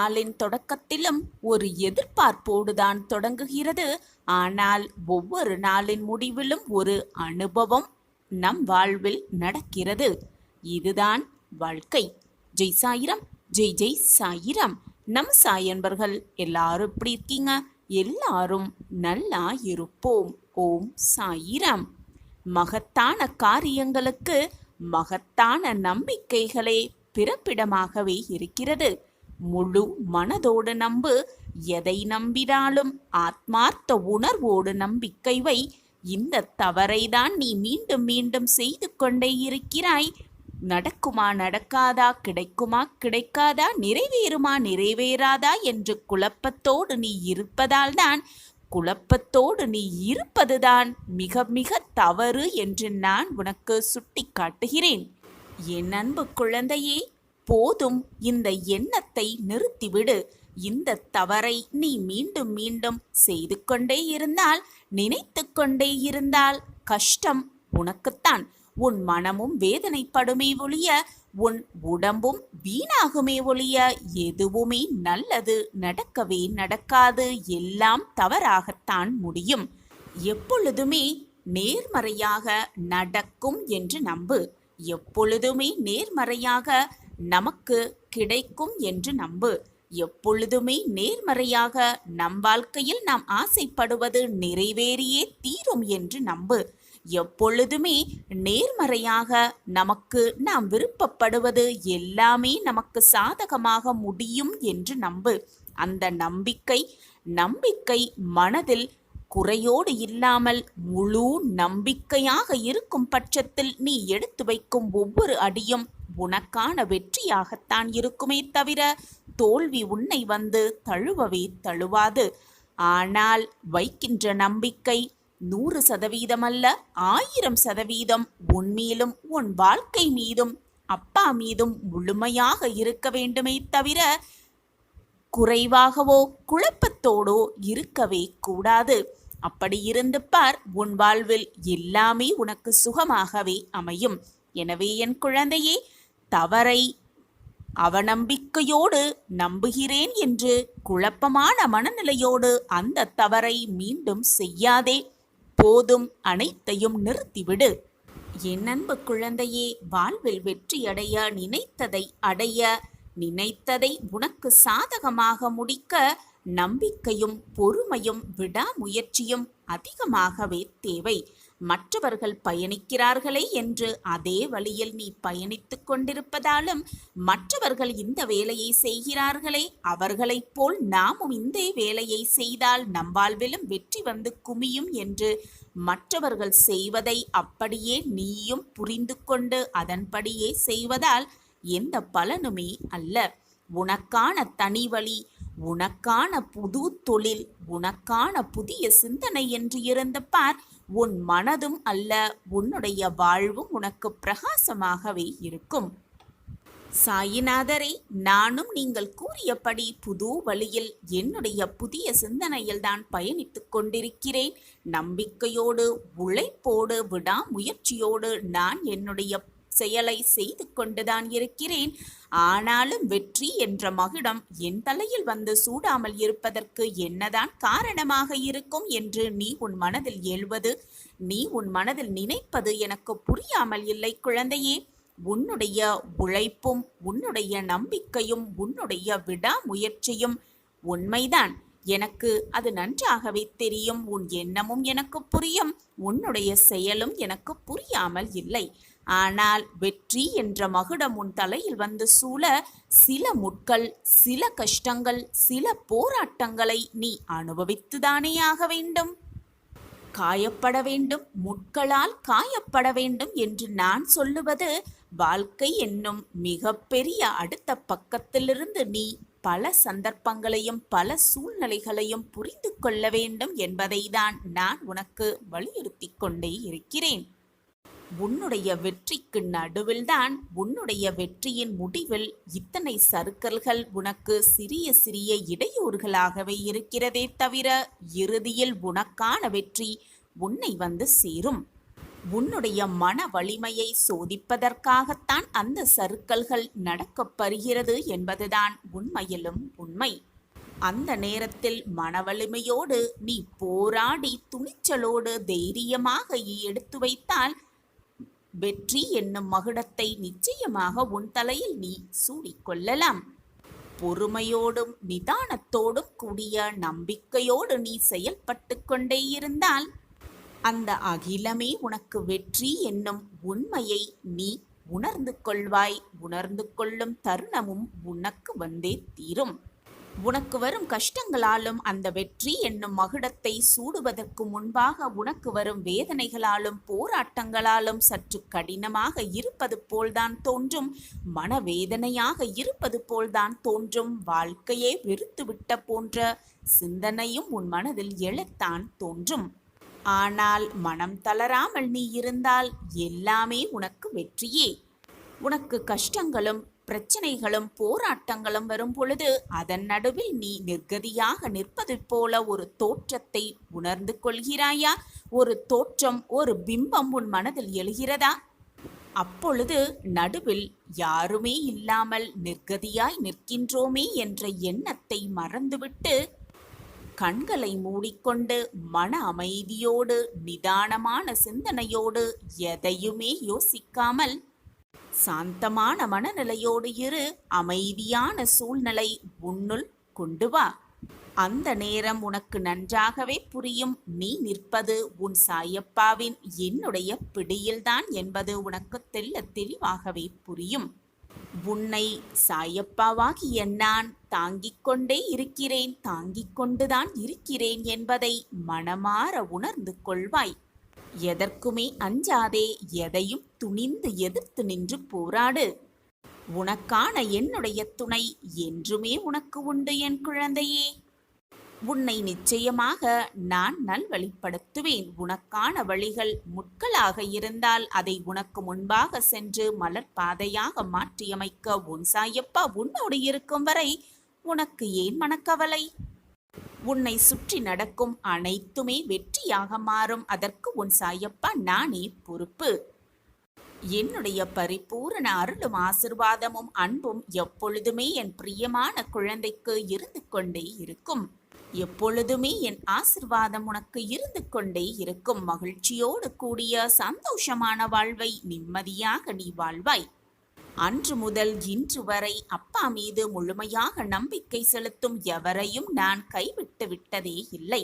நாளின் தொடக்கத்திலும் ஒரு எதிர்பார்ப்போடுதான் தொடங்குகிறது. ஆனால் ஒவ்வொரு நாளின் முடிவிலும் ஒரு அனுபவம் நம் வாழ்வில் நடக்கிறது. இதுதான் வாழ்க்கை. ஜெய் சாயிரம், ஜெய் ஜெய் சாயிரம். நம் சாயன்பர்கள் எல்லாரும் எப்படி இருக்கீங்க? எல்லாரும் நல்லா இருப்போம். ஓம் சாயிரம். மகத்தான காரியங்களுக்கு மகத்தான நம்பிக்கைகளே பிறப்பிடமாகவே இருக்கிறது. முழு மனதோடு நம்பு. எதை நம்பினாலும் ஆத்மார்த்த உணர்வோடு நம்பிக்கை வை. இந்த தவறைதான் நீ மீண்டும் மீண்டும் செய்து கொண்டே இருக்கிறாய். நடக்குமா நடக்காதா, கிடைக்குமா கிடைக்காதா, நிறைவேறுமா நிறைவேறாதா என்று குழப்பத்தோடு நீ இருப்பதால்தான், குழப்பத்தோடு நீ இருப்பதுதான் மிக மிக தவறு என்று நான் உனக்கு சுட்டி காட்டுகிறேன். என் அன்பு குழந்தையே, போதும், இந்த எண்ணத்தை நிறுத்திவிடு. இந்த தவறை நீ மீண்டும் மீண்டும் செய்து கொண்டே இருந்தால், நினைத்து கொண்டே இருந்தால் கஷ்டம் உனக்குத்தான். உன் மனமும் வேதனைப்படுமே ஒழிய, உன் உடம்பும் வீணாகுமே ஒழிய எதுவுமே நல்லது நடக்கவே நடக்காது. எல்லாம் தவறாகத்தான் முடியும். எப்பொழுதுமே நேர்மறையாக நடக்கும் என்று நம்பு. எப்பொழுதுமே நேர்மறையாக நமக்கு கிடைக்கும் என்று நம்பு. எப்பொழுதுமே நேர்மறையாக நம் வாழ்க்கையில் நாம் ஆசைப்படுவது நிறைவேறியே தீரும் என்று நம்பு. எப்பொழுதுமே நேர்மறையாக நமக்கு நாம் விருப்பப்படுவது எல்லாமே நமக்கு சாதகமாக முடியும் என்று நம்பு. அந்த நம்பிக்கை மனதில் குறையோடு இல்லாமல் முழு நம்பிக்கையாக இருக்கும் பட்சத்தில் நீ எடுத்து வைக்கும் ஒவ்வொரு அடியும் உனக்கான வெற்றியாகத்தான் இருக்குமே தவிர தோல்வி உன்னை வந்து தழுவவே தழுவாது. ஆனால் வைக்கின்ற நம்பிக்கை 100% அல்ல, 1000% உன்மீதும் உன் வாழ்க்கை மீதும் அப்பா மீதும் முழுமையாக இருக்க வேண்டுமே தவிர குறைவாகவோ குழப்பத்தோடோ இருக்கவே கூடாது. அப்படி இருந்து பார், உன் வாழ்வில் எல்லாமே உனக்கு சுகமாகவே அமையும். எனவே என் குழந்தையே, தவறை அவநம்பிக்கையோடு நம்புகிறேன் என்று குழப்பமான மனநிலையோடு அந்த தவறை மீண்டும் செய்யாதே. போதும், அனைத்தையும் நிறுத்திவிடு. என் அன்பு குழந்தையே, வாழ்வில் வெற்றியடைய, நினைத்ததை அடைய, நினைத்ததை உனக்கு சாதகமாக முடிக்க நம்பிக்கையும் பொறுமையும் விடாமுயற்சியும் அதிகமாகவே தேவை. மற்றவர்கள் பயணிக்கிறார்களே என்று அதே வழியில் நீ பயணித்துக் கொண்டிருப்பதாலும், மற்றவர்கள் இந்த வேலையை செய்கிறார்களே அவர்களைப் போல் நாமும் இந்த வேலையை செய்தால் நம் வாழ்விலும் வெற்றி வந்து குமியும் என்று மற்றவர்கள் செய்வதை அப்படியே நீயும் புரிந்து கொண்டு அதன்படியே செய்வதால் எந்த பலனுமே அல்ல. உனக்கான தனி வழி, உனக்கான புது தொழில், உனக்கான புதிய சிந்தனை என்று இருந்து பார். உன் மனதும் அல்ல, உன்னுடைய வாழ்வும் உனக்கு பிரகாசமாகவே இருக்கும். சாயிநாதரை, நானும் நீங்கள் கூறியபடி புது வழியில் என்னுடைய புதிய சிந்தனையில் தான் பயணித்துக் கொண்டிருக்கிறேன். நம்பிக்கையோடு, உழைப்போடு, விடாமுயற்சியோடு நான் என்னுடைய செயலை செய்து கொண்டுதான் இருக்கிறேன். ஆனாலும் வெற்றி என்ற மகுடம் என் தலையில் வந்து சூடாமல் இருப்பதற்கு என்னதான் காரணமாக இருக்கும் என்று நீ உன் மனதில் எழுவது, நீ உன் மனதில் நினைப்பது எனக்கு புரியாமல் இல்லை குழந்தையே. உன்னுடைய உழைப்பும் உன்னுடைய நம்பிக்கையும் உன்னுடைய விடாமுயற்சியும் உண்மைதான். எனக்கு அது நன்றாகவே தெரியும். உன் எண்ணமும் எனக்கு புரியும், உன்னுடைய செயலும் எனக்கு புரியாமல் இல்லை. ஆனால் வெற்றி என்ற மகுடம் உன் தலையில் வந்து சூழ சில முட்கள், சில கஷ்டங்கள், சில போராட்டங்களை நீ அனுபவித்துதானே ஆக வேண்டும். காயப்பட வேண்டும், முட்களால் காயப்பட வேண்டும் என்று நான் சொல்லுவது, வாழ்க்கை என்னும் மிகப்பெரிய அடுத்த பக்கத்திலிருந்து நீ பல சந்தர்ப்பங்களையும் பல சூழ்நிலைகளையும் புரிந்து கொள்ள வேண்டும் என்பதை தான் நான் உனக்கு வலியுறுத்தி கொண்டே இருக்கிறேன். உன்னுடைய வெற்றிக்கு நடுவில்தான், உன்னுடைய வெற்றியின் முடிவில் இத்தனை சறுக்கல்கள் உனக்கு சிறிய சிறிய இடையூறுகளாகவே இருக்கிறதே தவிர இறுதியில் உனக்கான வெற்றி உன்னை வந்து சேரும். உன்னுடைய மன வலிமையை சோதிப்பதற்காகத்தான் அந்த சறுக்கல்கள் நடக்கப்பெறுகிறது என்பதுதான் உண்மையிலும் உண்மை. அந்த நேரத்தில் மனவலிமையோடு நீ போராடி துணிச்சலோடு தைரியமாக எடுத்து வைத்தால் வெற்றி என்னும் மகுடத்தை நிச்சயமாக உன் தலையில் நீ சூடிக்கொள்ளலாம். பொறுமையோடும் நிதானத்தோடும் கூடிய நம்பிக்கையோடு நீ செயல்பட்டு கொண்டே இருந்தால் அந்த அகிலமே உனக்கு வெற்றி என்னும் உண்மையை நீ உணர்ந்து கொள்வாய். உணர்ந்து கொள்ளும் தருணமும் உனக்கு வந்தே தீரும். உனக்கு வரும் கஷ்டங்களாலும் அந்த வெற்றி என்னும் மகுடத்தை சூடுவதற்கு முன்பாக உனக்கு வரும் வேதனைகளாலும் போராட்டங்களாலும் சற்று கடினமாக இருப்பது போல்தான் தோன்றும். மனவேதனையாக இருப்பது போல்தான் தோன்றும். வாழ்க்கையே வெறுத்துவிட்ட போன்ற சிந்தனையும் உன் மனதில் எழத்தான் தோன்றும். ஆனால் மனம் தளராமல் நீ இருந்தால் எல்லாமே உனக்கு வெற்றியே. உனக்கு கஷ்டங்களும் பிரச்சனைகளும் போராட்டங்களும் வரும் பொழுது அதன் நடுவில் நீ நிர்கதியாக நிற்பது போல ஒரு தோற்றத்தை உணர்ந்து கொள்கிறாயா? ஒரு தோற்றம், ஒரு பிம்பம் உன் மனதில் எழுகிறதா? அப்பொழுது நடுவில் யாருமே இல்லாமல் நிர்கதியாய் நிற்கின்றோமே என்ற எண்ணத்தை மறந்துவிட்டு கண்களை மூடிக்கொண்டு மன அமைதியோடு நிதானமான சிந்தனையோடு எதையுமே யோசிக்காமல் சாந்தமான மனநிலையோடு இரு. அமைதியான சூழ்நிலை உன்னுள் கொண்டு வா. அந்த நேரம் உனக்கு நன்றாகவே புரியும். நீ நிற்பது உன் சாயப்பாவின் என்னுடைய பிடியில்தான் என்பது உனக்கு தெள்ளத் தெளிவாகவே புரியும். உன்னை சாயப்பாவாகிய நான் தாங்கிக் கொண்டே இருக்கிறேன், தாங்கிக் கொண்டுதான் இருக்கிறேன் என்பதை மனமாற உணர்ந்து கொள்வாய். எதற்குமே அஞ்சாதே. எதையும் துணிந்து எதிர்த்து நின்று போராடு. உனக்கான என்னுடைய துணை என்றுமே உனக்கு உண்டு என் குழந்தையே. உன்னை நிச்சயமாக நான் நல்வழிப்படுத்துவேன். உனக்கான வழிகள் முட்களாக இருந்தால் அதை உனக்கு முன்பாக சென்று மலர் பாதையாக மாற்றியமைக்க உன் சாயப்பா உன்னோடு இருக்கும் வரை உனக்கு ஏன் மனக்கவலை? உன்னை சுற்றி நடக்கும் அனைத்துமே வெற்றியாக மாறும். அதற்கு உன் சாயப்பா நானே பொறுப்பு. என்னுடைய பரிபூரண அருளும் ஆசிர்வாதமும் அன்பும் எப்பொழுதுமே என் பிரியமான குழந்தைக்கு இருந்து கொண்டே இருக்கும். எப்பொழுதுமே என் ஆசிர்வாதம் உனக்கு இருந்து கொண்டே இருக்கும். மகிழ்ச்சியோடு கூடிய சந்தோஷமான வாழ்வை நிம்மதியாக நீ வாழ்வாய். அன்று முதல் இன்று வரை அப்பா மீது முழுமையாக நம்பிக்கை செலுத்தும் எவரையும் நான் கைவிட்டு விட்டதே இல்லை.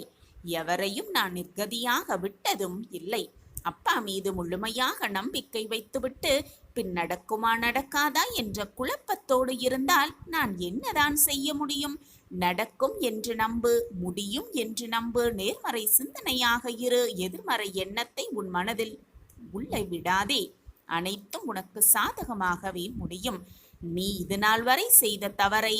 எவரையும் நான் நிர்கதியாக விட்டதும் இல்லை. அப்பா மீது முழுமையாக நம்பிக்கை வைத்துவிட்டு பின் நடக்குமா நடக்காதா என்ற குழப்பத்தோடு இருந்தால் நான் என்னதான் செய்ய முடியும்? நடக்கும் என்று நம்பு, முடியும் என்று நம்பு. நேர்மறை சிந்தனையாக இரு. எதிர்மறை எண்ணத்தை உன் மனதில் உள்ளே விடாதே. அனைத்தும் உனக்கு சாதகமாகவே முடியும். நீ இது நாள் வரை செய்த தவறை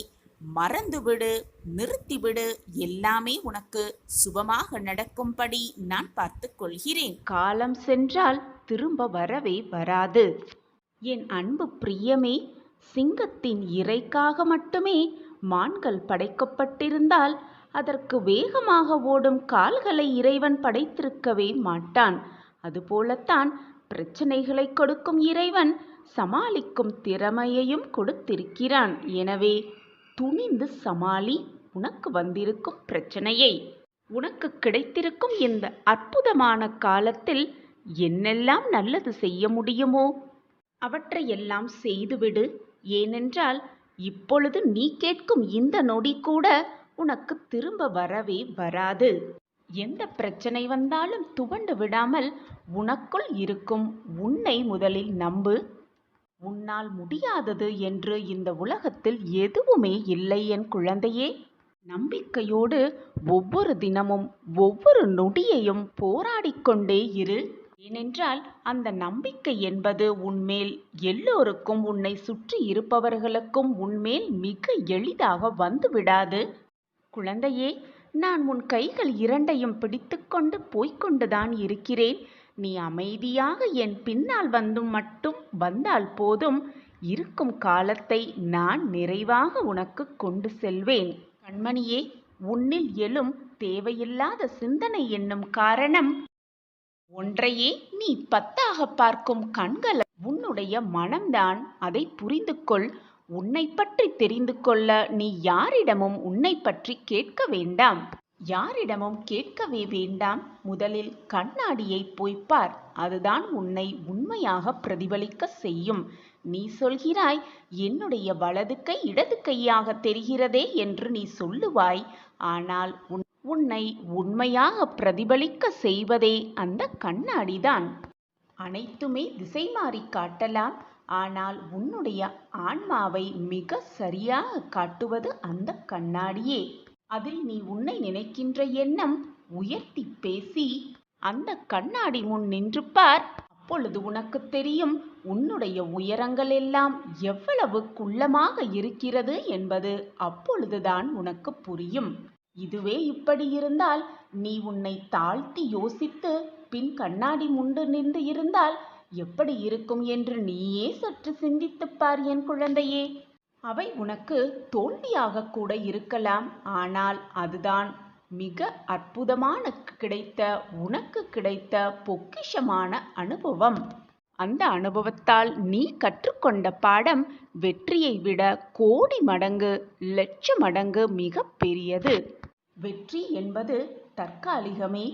மறந்துவிடு, நிறுத்திவிடு. எல்லாமே உனக்கு சுபமாக நடக்கும்படி நான் பார்த்து கொள்கிறேன். காலம் சென்றால் திரும்ப வரவே வராது. என் அன்பு பிரியமே, சிங்கத்தின் இறைக்காக மட்டுமே மான்கள் படைக்கப்பட்டிருந்தால் அதற்கு வேகமாக ஓடும் கால்களை இறைவன் படைத்திருக்கவே மாட்டான். அதுபோலத்தான் பிரச்சனைகளை கொடுக்கும் இறைவன் சமாளிக்கும் திறமையையும் கொடுத்திருக்கிறான். எனவே துணிந்து சமாளி உனக்கு வந்திருக்கும் பிரச்சனையை. உனக்கு கிடைத்திருக்கும் இந்த அற்புதமான காலத்தில் என்னெல்லாம் நல்லது செய்ய முடியுமோ அவற்றையெல்லாம் செய்துவிடு. ஏனென்றால் இப்பொழுது நீ கேட்கும் இந்த நொடி கூட உனக்கு திரும்ப வரவே வராது. எந்த பிரச்சனை வந்தாலும் துவண்டு விடாமல் உனக்குள் இருக்கும் உன்னை முதலில் நம்பு. உன்னால் முடியாதது என்று இந்த உலகத்தில் எதுவுமே இல்லை என் குழந்தையே. நம்பிக்கையோடு ஒவ்வொரு தினமும் ஒவ்வொரு நொடியையும் போராடிக்கொண்டே இரு. ஏனென்றால் அந்த நம்பிக்கை என்பது உன்மேல் எல்லோருக்கும், உன்னை சுற்றி இருப்பவர்களுக்கும் உன்மேல் மிக எளிதாக வந்து விடாது. குழந்தையே, நான் உன் கைகள் இரண்டையும் பிடித்துக்கொண்டு போய்கொண்டுதான் இருக்கிறேன். நீ அமைதியாக என் பின்னால் மட்டும் வந்தால் போதும். இருக்கும் காலத்தை நான் நிறைவாக உனக்கு கொண்டு செல்வேன். கண்மணியே, உன்னில் எழும் தேவையில்லாத சிந்தனை என்னும் காரணம் ஒன்றையே நீ 10ஆக பார்க்கும் கண்கள் உன்னுடைய மனம்தான். அதை புரிந்து கொள். உன்னை பற்றி தெரிந்து கொள்ள நீ யாரிடமும் உன்னை பற்றி கேட்க வேண்டாம். யாரிடமும் கேட்கவே வேண்டாம். முதலில் கண்ணாடியை போய் பார். அதுதான் உன்னை உண்மையாக பிரதிபலிக்க செய்யும். நீ சொல்கிறாய், என்னுடைய வலது கை இடது கையாக தெரிகிறதே என்று நீ சொல்லுவாய். ஆனால் உன்னை உண்மையாக பிரதிபலிக்க செய்வதே அந்த கண்ணாடிதான். அனைத்துமே திசை மாறி காட்டலாம். ஆனால் உன்னுடைய ஆன்மாவை மிக சரியாக காட்டுவது அந்த கண்ணாடியே. அதில் நீ உன்னை நினைக்கின்ற எண்ணம் உயர்த்தி பேசி அந்த கண்ணாடி முன் நின்று பார். அப்பொழுது உனக்கு தெரியும் உன்னுடைய உயரங்கள் எல்லாம் எவ்வளவு குள்ளமாக இருக்கிறது என்பது அப்பொழுதுதான் உனக்கு புரியும். இதுவே இப்படி இருந்தால் நீ உன்னை தாழ்த்தி யோசித்து பின் கண்ணாடி முண்டு நின்று இருந்தால் எப்படி இருக்கும் என்று நீயே சற்று சிந்தித்துப் பார் என் குழந்தையே. அவை உனக்கு தோல்வியாக கூட இருக்கலாம். ஆனால் அதுதான் மிக அற்புதமான உனக்கு கிடைத்த பொக்கிஷமான அனுபவம். அந்த அனுபவத்தால் நீ கற்றுக்கொண்ட பாடம் வெற்றியை விட கோடி மடங்கு, லட்ச மடங்கு மிக பெரியது. வெற்றி என்பது தற்காலிகமே.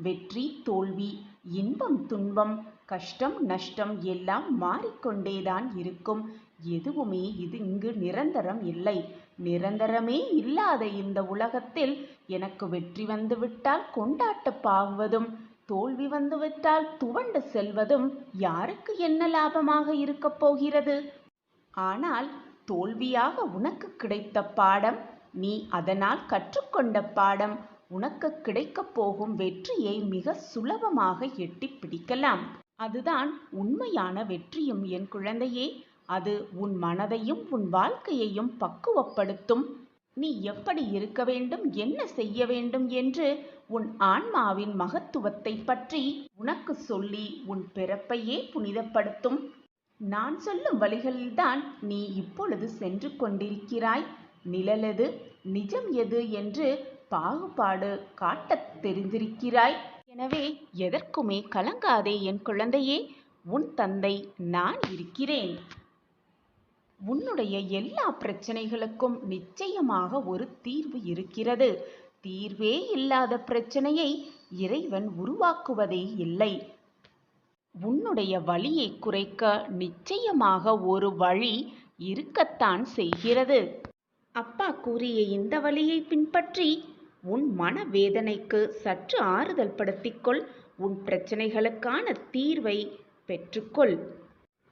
வெற்றி தோல்வி, இன்பம் துன்பம், கஷ்டம் நஷ்டம் எல்லாம் மாறிக்கொண்டேதான் இருக்கும். எதுவுமே இங்கு நிரந்தரம் இல்லை. நிரந்தரமே இல்லாத இந்த உலகத்தில் எனக்கு வெற்றி வந்துவிட்டால் கொண்டாட்ட பாகுவதும், தோல்வி வந்துவிட்டால் துவண்டு செல்வதும் யாருக்கு என்ன லாபமாக இருக்கப் போகிறது? ஆனால் தோல்வியாக உனக்கு கிடைத்த பாடம், நீ அதனால் கற்றுக்கொண்ட பாடம், உனக்கு கிடைக்கப் போகும் வெற்றியை மிக சுலபமாக எட்டி பிடிக்கலாம். அதுதான் உண்மையான வெற்றியும் என் குழந்தையே. அது உன் மனதையும் உன் வாழ்க்கையையும் பக்குவப்படுத்தும். நீ எப்படி இருக்க வேண்டும், என்ன செய்ய வேண்டும் என்று உன் ஆன்மாவின் மகத்துவத்தை பற்றி உனக்கு சொல்லி உன் பிறப்பையே புனிதப்படுத்தும். நான் சொல்லும் வழிகளில்தான் நீ இப்பொழுது சென்று கொண்டிருக்கிறாய். நிழலெது நிஜம் எது என்று பாகுபாடு காட்டத் தெரிந்திருக்கிறாய். எனவே எதற்குமே கலங்காதே என் குழந்தையே. உன் தந்தை நான் இருக்கிறேன். உன்னுடைய எல்லா பிரச்சனைகளுக்கும் நிச்சயமாக ஒரு தீர்வு இருக்கிறது. தீர்வே இல்லாத பிரச்சனையை இறைவன் உருவாக்குவதே இல்லை. உன்னுடைய வலியை குறைக்க நிச்சயமாக ஒரு வழி இருக்கத்தான் செய்கிறது. அப்பா கூறிய இந்த வழியை பின்பற்றி உன் மனவேதனைக்கு சற்று ஆறுதல் படுத்திக்கொள். உன் பிரச்சனைகளுக்கான தீர்வை பெற்றுக்கொள்.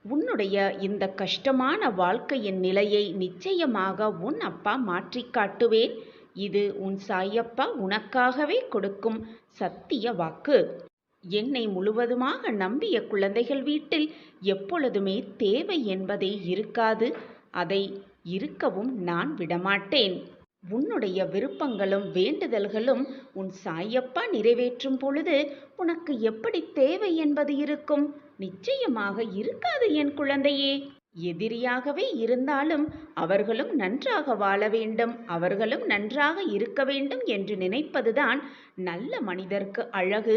உன்னுடைய இந்த கஷ்டமான வாழ்க்கையின் நிலையை நிச்சயமாக உன் அப்பா மாற்றி காட்டுவேன். இது உன் சாயப்பா உனக்காகவே கொடுக்கும் சத்திய வாக்கு. என்னை முழுவதுமாக நம்பிய குழந்தைகள் வீட்டில் எப்பொழுதுமே தேவை என்பதே இருக்காது. அதை இருக்கவும் நான் விடமாட்டேன். உன்னுடைய விருப்பங்களும் வேண்டுதல்களும் உன் சாயப்பா நிறைவேற்றும் பொழுது உனக்கு எப்படி தேவை என்பது இருக்கும்? நிச்சயமாக இருக்காது என் குழந்தையே. எதிரியாகவே இருந்தாலும் அவர்களும் நன்றாக வாழ வேண்டும், அவர்களும் நன்றாக இருக்க வேண்டும் என்று நினைப்பதுதான் நல்ல மனிதருக்கு அழகு.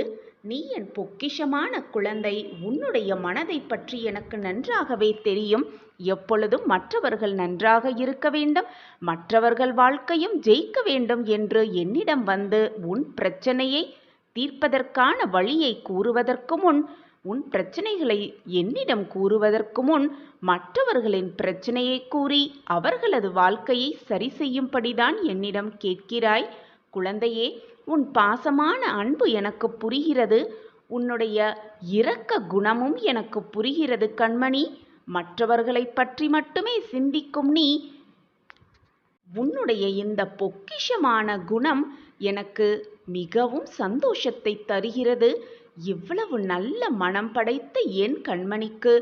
நீ என் பொக்கிஷமான குழந்தை. உன்னுடைய மனதை பற்றி எனக்கு நன்றாகவே தெரியும். எப்பொழுதும் மற்றவர்கள் நன்றாக இருக்க வேண்டும், மற்றவர்கள் வாழ்க்கையும் ஜெயிக்க வேண்டும் என்று என்னிடம் வந்து உன் பிரச்சனையை தீர்ப்பதற்கான வழியை கூறுவதற்கு முன், உன் பிரச்சனைகளை என்னிடம் கூறுவதற்கு முன் மற்றவர்களின் பிரச்சனையை கூறி அவர்களது வாழ்க்கையை சரி செய்யும்படிதான் என்னிடம் கேட்கிறாய். குழந்தையே, உன் பாசமான அன்பு எனக்கு புரிகிறது. உன்னுடைய இரக்க குணமும் எனக்கு புரிகிறது கண்மணி. மற்றவர்களை பற்றி மட்டுமே சிந்திக்கும் நீ, உன்னுடைய இந்த பொக்கிஷமான குணம் எனக்கு மிகவும் சந்தோஷத்தை தருகிறது. இவ்வளவு நல்ல மனம் படைத்த என் கண்மணிக்கு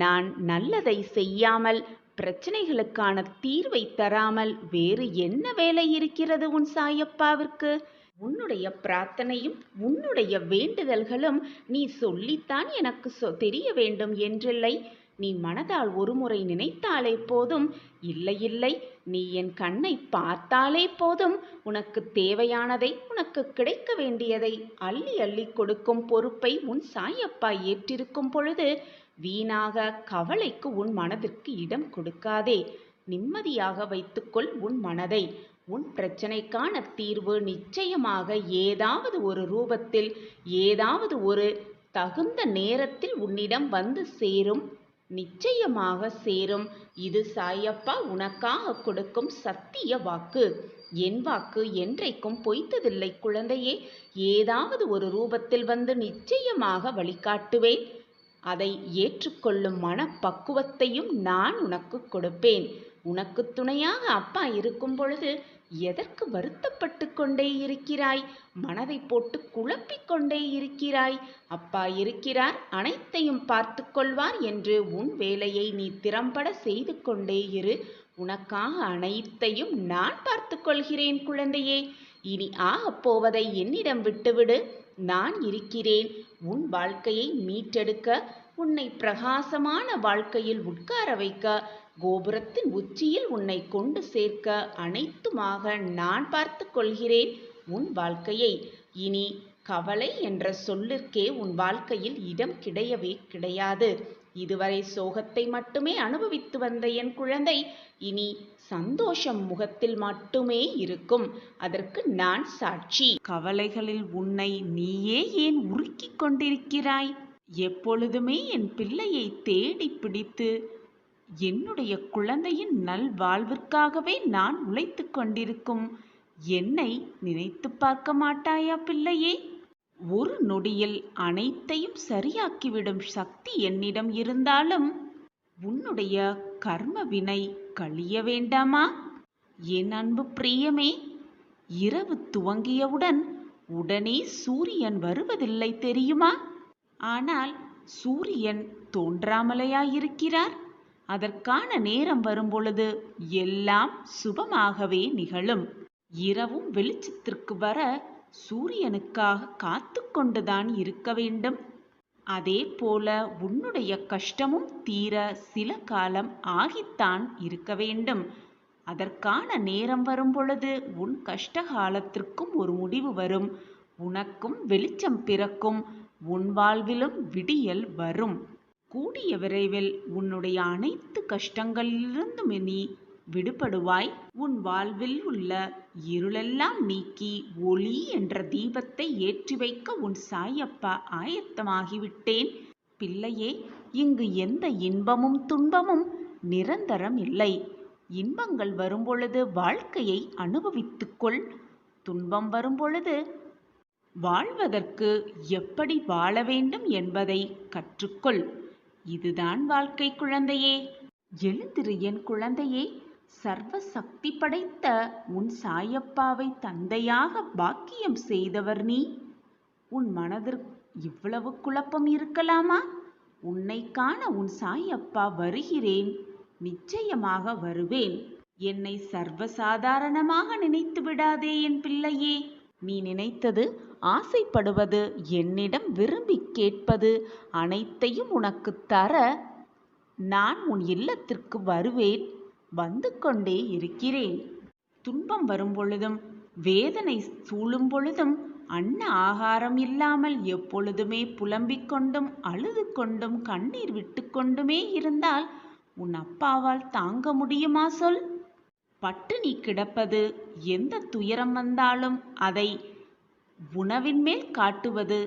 நான் நல்லதை செய்யாமல், பிரச்சனைகளுக்கான தீர்வை தராமல் வேறு என்ன வேலை இருக்கிறது உன் சாயப்பாவிற்கு? உன்னுடைய பிரார்த்தனையும் உன்னுடைய வேண்டுதல்களும் நீ சொல்லித்தான் எனக்கு தெரிய வேண்டும் என்றில்லை. நீ மனதால் ஒருமுறை நினைத்தாலே போதும். இல்லை இல்லை, நீ என் கண்ணை பார்த்தாலே போதும். உனக்கு தேவையானதை, உனக்கு கிடைக்க வேண்டியதை அள்ளி அள்ளி கொடுக்கும் பொறுப்பை உன் சாயப்பா ஏற்றிருக்கும் பொழுது வீணாக கவலைக்கு உன் மனதிற்கு இடம் கொடுக்காதே. நிம்மதியாக வைத்துக்கொள் உன் மனதை. உன் பிரச்சனைக்கான தீர்வு நிச்சயமாக ஏதாவது ஒரு ரூபத்தில், ஏதாவது ஒரு தகுந்த நேரத்தில் உன்னிடம் வந்து சேரும். நிச்சயமாக சேரும். இது சாயப்பா உனக்காக கொடுக்கும் சத்திய வாக்கு. என் வாக்கு என்றைக்கும் பொய்த்ததில்லை குழந்தையே. ஏதாவது ஒரு ரூபத்தில் வந்து நிச்சயமாக வழிகாட்டுவேன். அதை ஏற்றுக்கொள்ளும் மனப்பக்குவத்தையும் நான் உனக்கு கொடுப்பேன். உனக்கு துணையாக அப்பா இருக்கும் பொழுது எதற்கு வருத்தப்பட்டு கொண்டே இருக்கிறாய்? மனதை போட்டு குழப்பிக் கொண்டே இருக்கிறாய்? அப்பா இருக்கிறார், அனைத்தையும் பார்த்து கொள்வார் என்று உன் வேலையை நீ திறம்பட செய்து கொண்டே இரு. உனக்காக அனைத்தையும் நான் பார்த்து கொள்கிறேன் குழந்தையே. இனி ஆகப் போவதை என்னிடம் விட்டுவிடு. நான் இருக்கிறேன். உன் வாழ்க்கையை மீட்டெடுக்க, உன்னை பிரகாசமான வாழ்க்கையில் உட்கார வைக்க, கோபுரத்தின் உச்சியில் உன்னை கொண்டு சேர்க்க அனைத்துமாக நான் பார்த்து கொள்கிறேன் உன் வாழ்க்கையை. இனி கவலை என்ற சொல்லிற்கே உன் வாழ்க்கையில் இடம் கிடையவே கிடையாது. இதுவரை சோகத்தை மட்டுமே அனுபவித்து வந்த என் குழந்தை இனி சந்தோஷம் முகத்தில் மட்டுமே இருக்கும். அதற்கு நான் சாட்சி. கவலைகளில் உன்னை நீயே ஏன் உருக்கிக் கொண்டிருக்கிறாய்? எப்பொழுதுமே என் பிள்ளையை தேடி பிடித்து என்னுடைய குழந்தையின் நல்வாழ்விற்காகவே நான் உழைத்து கொண்டிருக்கும் என்னை நினைத்து பார்க்க மாட்டாயா பிள்ளையே? ஒரு நொடியில் அனைத்தையும் சரியாக்கிவிடும் சக்தி என்னிடம் இருந்தாலும் உன்னுடைய கர்ம வினை கழிய வேண்டாமா? என் அன்பு பிரியமே, இரவு துவங்கியவுடன் உடனே சூரியன் வருவதில்லை தெரியுமா? ஆனால் சூரியன் தோன்றாமலேயாயிருக்கிறார். அதற்கான நேரம் வரும்பொழுது எல்லாம் சுபமாகவே நிகழும். இரவும் வெளிச்சத்திற்கு வர சூரியனுக்காக காத்து கொண்டுதான் இருக்க வேண்டும். அதே போல உன்னுடைய கஷ்டமும் தீர சில காலம் ஆகித்தான் இருக்க வேண்டும். அதற்கான நேரம் வரும் பொழுது உன் கஷ்ட காலத்திற்கும் ஒரு முடிவு வரும். உனக்கும் வெளிச்சம் பிறக்கும். உன் வாழ்விலும் விடியல் வரும். கூடிய விரைவில் உன்னுடைய அனைத்து கஷ்டங்களிலிருந்தும் நீ விடுபடுவாய். உன் வாழ்வில் உள்ள இருளெல்லாம் நீக்கி ஒளி என்ற தீபத்தை ஏற்றி வைக்க உன் சாயப்பா ஆயத்தமாகிவிட்டேன். பிள்ளையே, இங்கு எந்த இன்பமும் துன்பமும் நிரந்தரம் இல்லை. இன்பங்கள் வரும்பொழுது வாழ்க்கையை அனுபவித்துக்கொள். துன்பம் வரும்பொழுது வாழ்வதற்கு எப்படி வாழ வேண்டும் என்பதை கற்றுக்கொள். இதுதான் வாழ்க்கை குழந்தையே. எழுந்திரு என் குழந்தையே. சர்வ சக்தி படைத்த உன் சாயப்பாவை தந்தையாக பாக்கியம் செய்தவர் நீ. உன் மனதிற்கு இவ்வளவு குழப்பம் இருக்கலாமா? உன்னை காண உன் சாயப்பா வருகிறேன். நிச்சயமாக வருவேன். என்னை சர்வசாதாரணமாக நினைத்து விடாதே என் பிள்ளையே. நீ நினைத்தது, ஆசைப்படுவது, என்னிடம் விரும்பி கேட்பது அனைத்தையும் உனக்கு தர நான் உன் இல்லத்திற்கு வருவேன். வந்து கொண்டே இருக்கிறேன். துன்பம் வரும் பொழுதும் வேதனை சூழும் பொழுதும் அன்ன ஆகாரம் இல்லாமல் எப்பொழுதுமே புலம்பிக் கொண்டும் அழுது கொண்டும் கண்ணீர் விட்டு கொண்டுமே இருந்தால் உன் அப்பாவால் தாங்க முடியுமா சொல்? பட்டினி கிடப்பது, எந்த துயரம் வந்தாலும் அதை உணவின் மேல் காட்டுவது,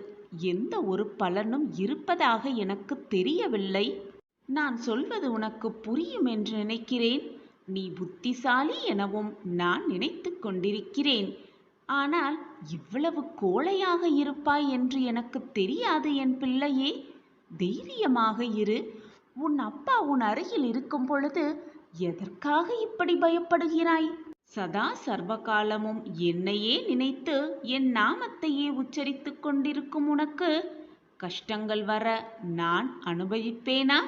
எந்த ஒரு பலனும் இருப்பதாக எனக்கு தெரியவில்லை. நான் சொல்வது உனக்கு புரியும் என்று நினைக்கிறேன். நீ புத்திசாலி எனவும் நான் நினைத்து கொண்டிருக்கிறேன். ஆனால் இவ்வளவு கோழையாக இருப்பாய் என்று எனக்கு தெரியாது என் பிள்ளையே. தைரியமாக இரு. உன் அப்பா உன் அருகில் இருக்கும் பொழுது எதற்காக இப்படி பயப்படுகிறாய்? சதா சர்வகாலமும் என்னையே நினைத்து என் நாமத்தையே உச்சரித்து கொண்டிருக்கும் உனக்கு கஷ்டங்கள் வர நான் அனுபவிப்பேனா?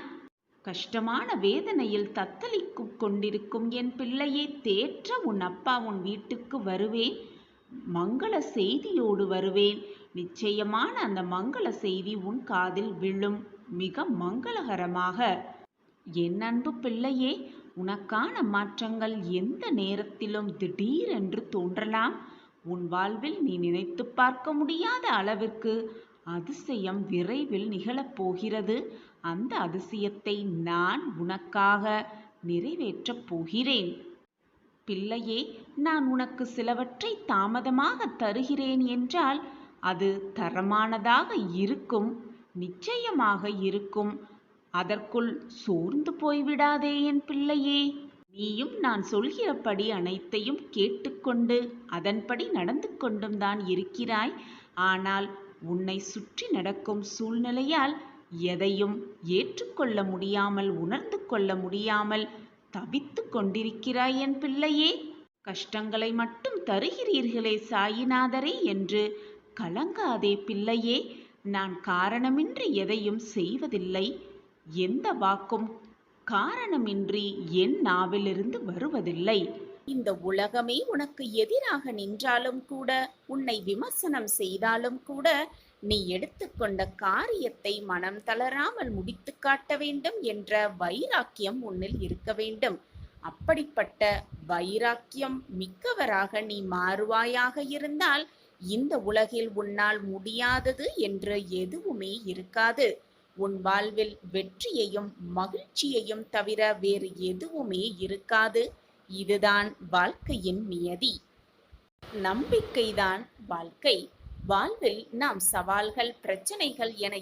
கஷ்டமான வேதனையில் தத்தளிக்கு கொண்டிருக்கும் என் பிள்ளையை தேற்ற உன் அப்பா உன் வீட்டுக்கு வருவேன். மங்கள செய்தியோடு வருவேன். நிச்சயமான அந்த மங்கள செய்தி உன் காதில் விழும். மிக மங்களகரமாக. என் அன்பு பிள்ளையே, உனக்கான மாற்றங்கள் எந்த நேரத்திலும் திடீரென்று தோன்றலாம். உன் வாழ்வில் நீ நினைத்து பார்க்க முடியாத அளவிற்கு அதிசயம் விரைவில் நிகழப்போகிறது. அந்த அதிசயத்தை நான் உனக்காக நிறைவேற்றப் போகிறேன். பிள்ளையே, நான் உனக்கு சிலவற்றை தாமதமாக தருகிறேன் என்றால் அது தரமானதாக இருக்கும், நிச்சயமாக இருக்கும். அதற்குள் சோர்ந்து போய்விடாதே என் பிள்ளையே. நீயும் நான் சொல்கிறபடி அனைத்தையும் கேட்டுக்கொண்டு அதன்படி நடந்து கொண்டும் தான் இருக்கிறாய். ஆனால் உன்னை சுற்றி நடக்கும் சூழ்நிலையால் எதையும் ஏற்றுக்கொள்ள முடியாமல், உணர்ந்து கொள்ள முடியாமல் தவித்து கொண்டிருக்கிறாய் என் பிள்ளையே. கஷ்டங்களை மட்டும் தருகிறீர்களே சாயிநாதரே என்று கலங்காதே பிள்ளையே. நான் காரணமின்றி எதையும் செய்வதில்லை. எந்த வாக்கும் காரணமின்றி என் நாவிலிருந்து வருவதில்லை. இந்த உலகமே உனக்கு எதிராக நின்றாலும் கூட, உன்னை விமர்சனம் செய்தாலும் கூட, நீ எடுத்துக்கொண்ட காரியத்தை மனம் தளராமல் முடித்து காட்ட வேண்டும் என்ற வைராக்கியம் உன்னில் இருக்க வேண்டும். அப்படிப்பட்ட வைராக்கியம் மிக்கவராக நீ மாறுவாயாக இருந்தால் இந்த உலகில் உன்னால் முடியாதது என்று எதுவுமே இருக்காது. உன் வாழ்வில் வெற்றியையும் மகிழ்ச்சியையும் தவிர வேறு எதுவுமே இருக்காது. இதுதான் வாழ்க்கையின் நியதி. நம்பிக்கைதான் வாழ்க்கை. வாழ்வில் நாம் சவால்கள், பிரச்சனைகள் என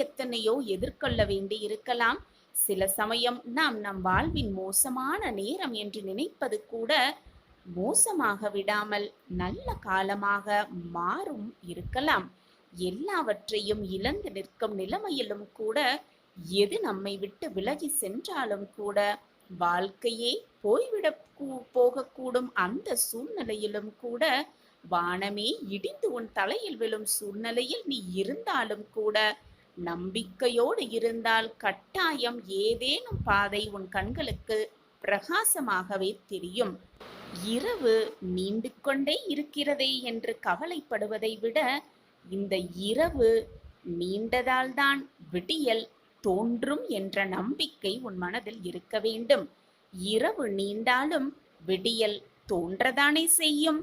எத்தனையோ எதிர்கொள்ள வேண்டி இருக்கலாம். சில சமயம் நாம் நம் வாழ்வின் மோசமான நேரம் என்று நினைப்பது கூட மோசமாக விடாமல் நல்ல காலமாக மாறும் இருக்கலாம். எல்லாவற்றையும் இழந்து நிற்கும் நிலைமையிலும் கூட, எது நம்மை விட்டு விலகி சென்றாலும் கூட, வாழ்க்கையே போய்விட போகக்கூடும் அந்த சூழ்நிலையிலும் கூட, வானமே இடிந்து உன் தலையில் விழும் சூழ்நிலையில் நீ இருந்தாலும் கூட, நம்பிக்கையோடு இருந்தால் கட்டாயம் ஏதேனும் பாதை உன் கண்களுக்கு பிரகாசமாகவே தெரியும். இரவு நீண்டு கொண்டே இருக்கிறதே என்று கவலைப்படுவதை விட, இந்த இரவு நீண்டதால்தான் விடியல் தோன்றும் என்ற நம்பிக்கை உன் மனதில் இருக்க வேண்டும். இரவு நீண்டாலும் விடியல் தோன்றதானே செய்யும்.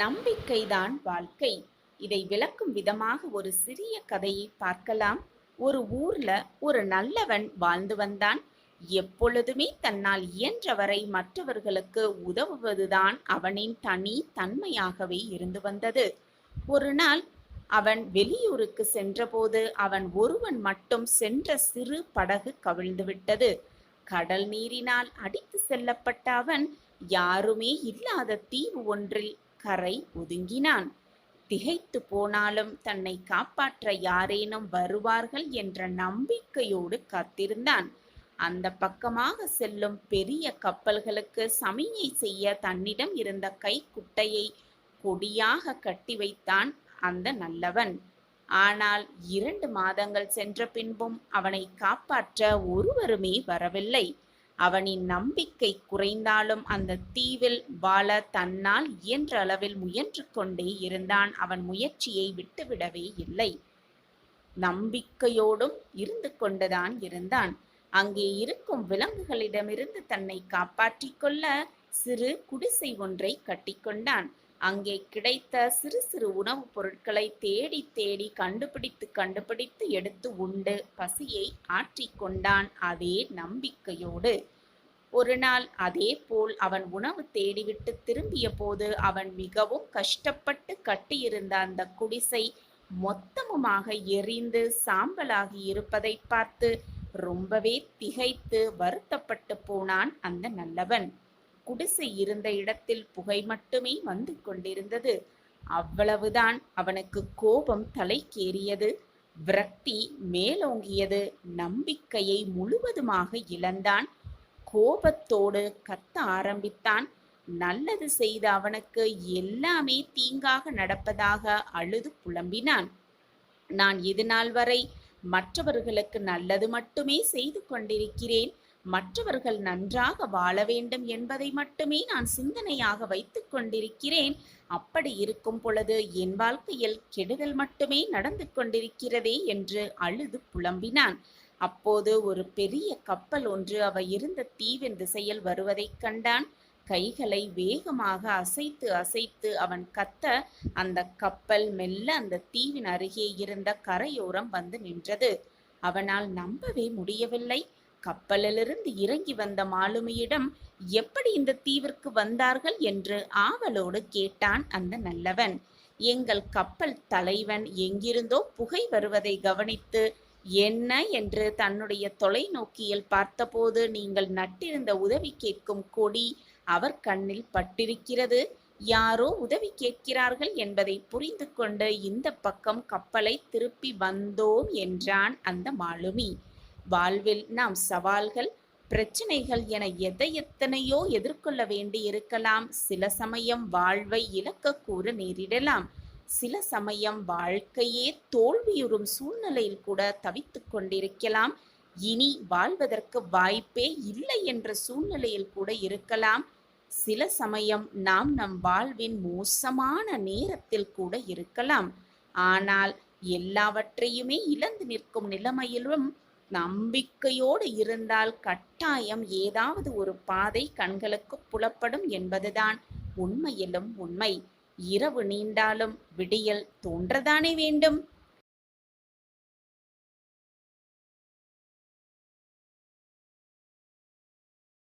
நம்பிக்கைதான் வாழ்க்கை. இதை விளக்கும் விதமாக ஒரு சிறிய கதையை பார்க்கலாம். ஒரு ஊர்ல ஒரு நல்லவன் வாழ்ந்து வந்தான். எப்பொழுதுமே தன்னால் இயன்றவரை மற்றவர்களுக்கு உதவுவதுதான் அவனின் தனி தன்மையாகவே இருந்து வந்தது. ஒரு நாள் அவன் வெளியூருக்கு சென்றபோது அவன் ஒருவன் மட்டும் சென்ற சிறு படகு கவிழ்ந்துவிட்டது. கடல் நீரினால் அடித்து செல்லப்பட்ட அவன் யாருமே இல்லாத தீவு ஒன்றில் கரை ஒதுங்கினான். திகைத்து போனாலும் தன்னை காப்பாற்ற யாரேனும் வருவார்கள் என்ற நம்பிக்கையோடு காத்திருந்தான். அந்த பக்கமாக செல்லும் பெரிய கப்பல்களுக்கு சமிஞை செய்ய தன்னிடம் இருந்த கைக்குட்டையை கொடியாக கட்டி வைத்தான் அந்த நல்லவன். ஆனால் 2 மாதங்கள் சென்ற பின்பும் அவனை காப்பாற்ற ஒருவருமே வரவில்லை. அவனின் நம்பிக்கை குறைந்தாலும் அந்த தீவில் வாழ தன்னால் இயன்ற அளவில் முயன்று கொண்டே இருந்தான். அவன் முயற்சியை விட்டுவிடவே இல்லை. நம்பிக்கையோடும் இருந்து கொண்டுதான் இருந்தான். அங்கே இருக்கும் விலங்குகளிடமிருந்து தன்னை காப்பாற்றிக் கொள்ள சிறு குடிசை ஒன்றை கட்டிக்கொண்டான். அங்கே கிடைத்த சிறு சிறு உணவுப் பொருட்களை தேடி தேடி கண்டுபிடித்து எடுத்து உண்டு பசியை ஆற்றிக்கொண்டான். அதே நம்பிக்கையோடு. ஒரு நாள் அதே போல் அவன் உணவு தேடிவிட்டு திரும்பிய போது அவன் மிகவும் கஷ்டப்பட்டு கட்டியிருந்த அந்த குடிசை மொத்தமுமாக எரிந்து சாம்பலாகி இருப்பதை பார்த்து ரொம்பவே திகைத்து வருத்தப்பட்டு போனான் அந்த நல்லவன். குடிசை இருந்த இடத்தில் புகை மட்டுமே வந்து கொண்டிருந்தது. அவ்வளவுதான் அவனுக்கு கோபம் தலைக்கேறியது. விரக்தி மேலோங்கியது. நம்பிக்கையை முழுவதுமாக இழந்தான். கோபத்தோடு கத்த ஆரம்பித்தான். நல்லது செய்த அவனுக்கு எல்லாமே தீங்காக நடப்பதாக அழுது புலம்பினான். நான் இதுநாள் வரை மற்றவர்களுக்கு நல்லது மட்டுமே செய்து கொண்டிருக்கிறேன். மற்றவர்கள் நன்றாக வாழ வேண்டும் என்பதை மட்டுமே நான் சிந்தனையாக வைத்துக் கொண்டிருக்கிறேன். அப்படி இருக்கும் பொழுது என் வாழ்க்கையில் கெடுதல் மட்டுமே நடந்து கொண்டிருக்கிறதே என்று அழுது புலம்பினான். அப்போது ஒரு பெரிய கப்பல் ஒன்று அவ இருந்த தீவின் திசையில் வருவதைக் கண்டான். கைகளை வேகமாக அசைத்து அசைத்து அவன் கத்த, அந்த கப்பல் மெல்ல அந்த தீவின் அருகே இருந்த கரையோரம் வந்து நின்றது. அவனால் நம்பவே முடியவில்லை. கப்பலிலிருந்து இறங்கி வந்த மாலுமியிடம் எப்படி இந்த தீவிற்கு வந்தார்கள் என்று ஆவலோடு கேட்டான் அந்த நல்லவன். எங்கள் கப்பல் தலைவன் எங்கிருந்தோ புகை வருவதை கவனித்து என்ன என்று தன்னுடைய தொலைநோக்கியில் பார்த்தபோது நீங்கள் நட்டிருந்த உதவி கேட்கும் கொடி அவர் கண்ணில் பட்டிருக்கிறது. யாரோ உதவி கேட்கிறார்கள் என்பதை புரிந்து கொண்டு இந்த பக்கம் கப்பலை திருப்பி வந்தோம் என்றான் அந்த மாலுமி. வாழ்வில் நாம் சவால்கள், பிரச்சனைகள் என எத்தனையோ எதிர்கொள்ள வேண்டி இருக்கலாம். சில சமயம் வாழ்வை இழக்கக்கூட நேரிடலாம். சில சமயம் வாழ்க்கையே தோல்வியுறும் சூழ்நிலையில் கூட தவித்துக் கொண்டிருக்கலாம். இனி வாழ்வதற்கு வாய்ப்பே இல்லை என்ற சூழ்நிலையில் கூட இருக்கலாம். சில சமயம் நாம் நம் வாழ்வின் மோசமான நேரத்தில் கூட இருக்கலாம். ஆனால் எல்லாவற்றையுமே இழந்து நிற்கும் நிலைமையிலும் நம்பிக்கையோடு இருந்தால் கட்டாயம் ஏதாவது ஒரு பாதை கண்களுக்கு புலப்படும் என்பதுதான் உண்மையிலும் உண்மை. இரவு நீண்டாலும் விடியல் தோன்றதானே வேண்டும்.